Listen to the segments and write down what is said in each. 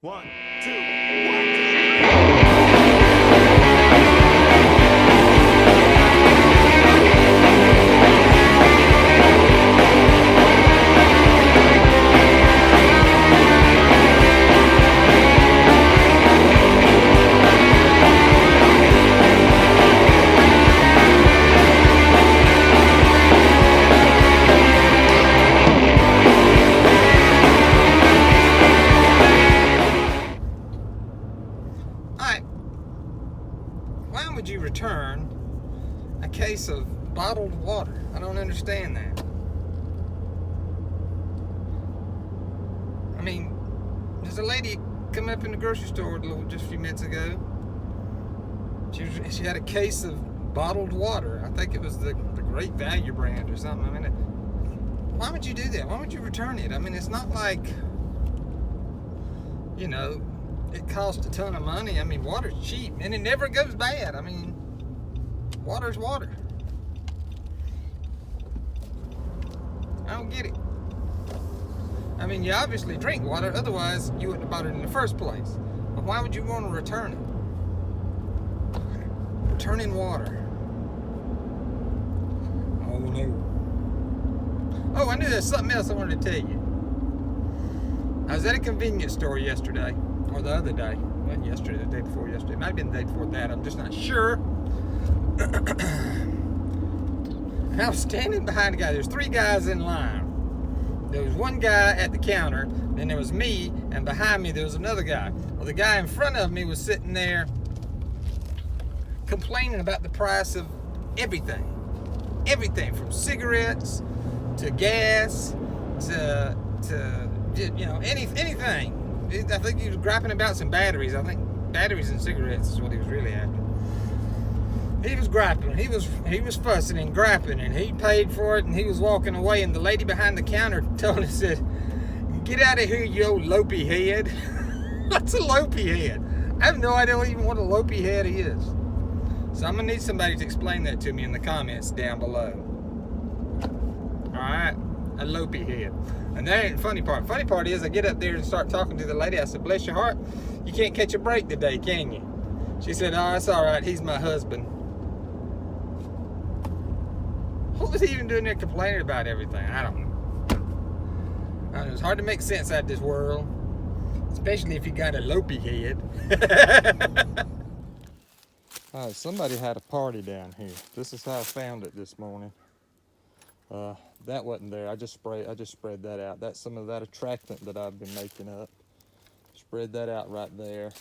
One, two, 3. Alright, why would you return a case of bottled water? I don't understand that. I mean, there's a lady come up in the grocery store just a few minutes ago. She had a case of bottled water. I think it was the Great Value brand or something. I mean, why would you do that? Why would you return it? I mean, it's not like, you know, it costs a ton of money. I mean, water's cheap and it never goes bad. I mean, water's water. I don't get it. I mean, you obviously drink water, otherwise you wouldn't have bought it in the first place. But why would you want to return it? Returning water. Oh no. Oh, I knew there's something else I wanted to tell you. I was at a convenience store yesterday, or the other day. Not yesterday, the day before yesterday. It might have been the day before that, I'm just not sure. And I was standing behind a guy. There's 3 guys in line. There was one guy at the counter, then there was me, and behind me there was another guy. Well, the guy in front of me was sitting there complaining about the price of everything. Everything from cigarettes to gas to you know, anything. I think he was griping about some batteries. I think batteries and cigarettes is what he was really after. He was griping. He was fussing and griping, and he paid for it, and he was walking away. And the lady behind the counter told him, said, "Get out of here, you old Lopey head." What's a Lopey head? I have no idea even what a Lopey head is. So I'm gonna need somebody to explain that to me in the comments down below. All right, a Lopey head. And that ain't the funny part. Funny part is I get up there and start talking to the lady. I said, "Bless your heart, you can't catch a break today, can you?" She said, "Oh, it's all right. He's my husband." What was he even doing there complaining about everything? I don't know. It's hard to make sense out of this world, especially if you got a Lopey head. All right, somebody had a party down here. This is how I found it this morning. That wasn't there. I just spread that out. That's some of that attractant that I've been making up. Spread that out right there.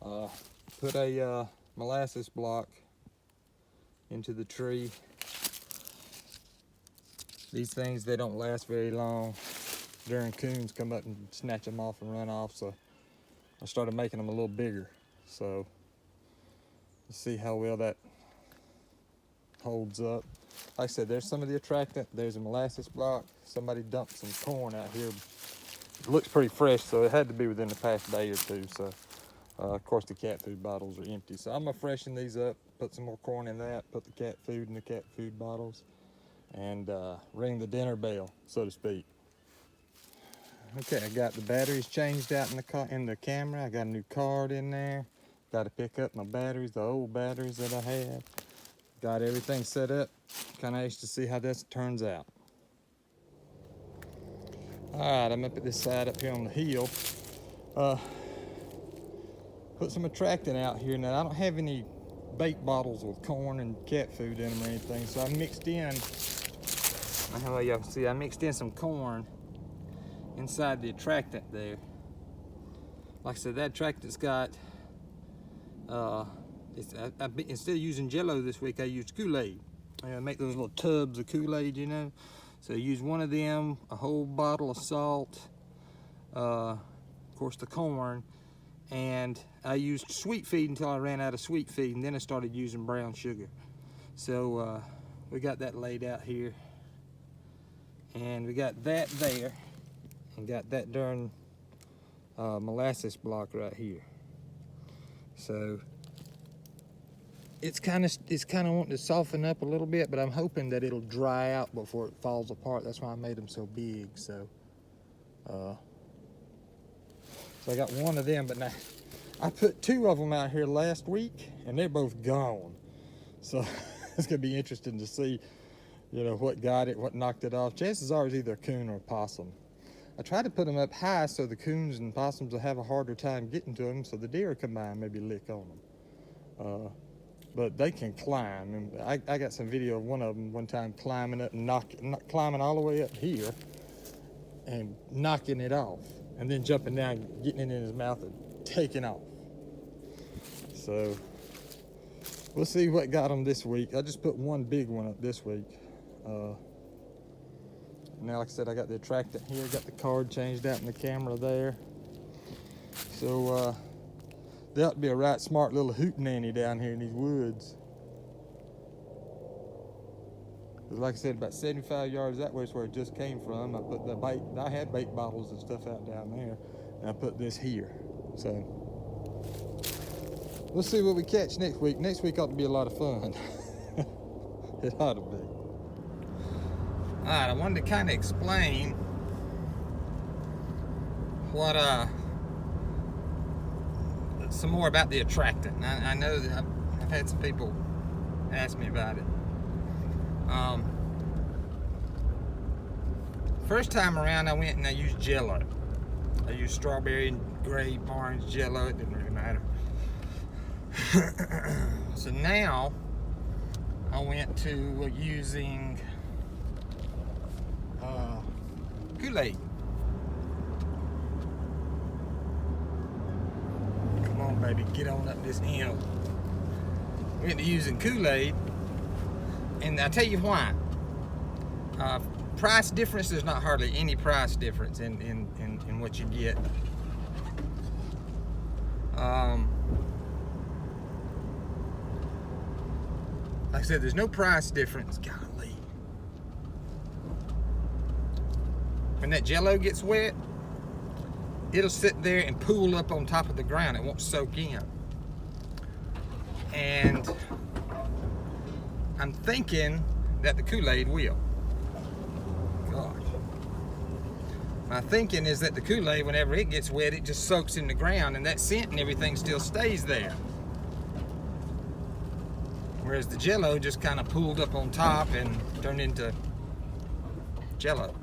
Put a molasses block into the tree. These things, they don't last very long. During coons come up and snatch them off and run off, so I started making them a little bigger. So let's see how well that holds up. Like I said, there's some of the attractant. There's a molasses block. Somebody dumped some corn out here. It looks pretty fresh, so it had to be within the past day or two. So of course the cat food bottles are empty. So I'm gonna freshen these up, put some more corn in that, put the cat food in the cat food bottles, and ring the dinner bell, so to speak. Okay, I got the batteries changed out in the camera. I got a new card in there. Got to pick up my batteries, the old batteries that I had. Got everything set up. Kind of anxious to see how this turns out. All right, I'm up at this side up here on the hill. Put some attractant out here. Now, I don't have any bait bottles with corn and cat food in them or anything, so I mixed in, how y'all can see, I mixed in some corn inside the attractant there. Like I said, that attractant's got, instead of using Jello this week, I used Kool-Aid. I make those little tubs of Kool-Aid, you know. So I used one of them, a whole bottle of salt, of course the corn, and I used sweet feed until I ran out of sweet feed, and then I started using brown sugar. So we got that laid out here, and we got that there, and got that darn molasses block right here. So it's kind of wanting to soften up a little bit, but I'm hoping that it'll dry out before it falls apart. That's why I made them so big. So So I got one of them, but now I put 2 of them out here last week and they're both gone. So it's gonna be interesting to see, you know, what got it, what knocked it off. Chances are it's either a coon or a possum. I tried to put them up high so the coons and possums will have a harder time getting to them, so the deer come by and maybe lick on them. But they can climb, and I got some video of one of them one time climbing up and climbing all the way up here and knocking it off, and then jumping down, getting it in his mouth and taking off. So we'll see what got them this week. I just put one big one up this week. Now, like I said, I got the Attractant here, got the card changed out in the camera there. So there ought to be a right smart little hootenanny down here in these woods. Cause like I said, about 75 yards that way is where it just came from. I put the bait, I had bait bottles and stuff out down there, and I put this here. So we'll see what we catch next week. Next week ought to be a lot of fun. It ought to be. All right, I wanted to kind of explain what some more about the Attractant. I know that I've had some people ask me about it. First time around, I went and I used Jello. I used strawberry, grape, orange, Jello. It didn't really matter. So now I went to using Kool-Aid. Come on, baby, get on up this hill. Went to using Kool-Aid, and I'll tell you why. Price difference, there's not hardly any price difference in what you get. Like I said, there's no price difference. Golly. When that Jello gets wet, it'll sit there and pool up on top of the ground. It won't soak in. And I'm thinking that the Kool-Aid will. Gosh. My thinking is that the Kool-Aid, whenever it gets wet, it just soaks in the ground, and that scent and everything still stays there. Whereas the Jello just kind of pooled up on top and turned into Jello.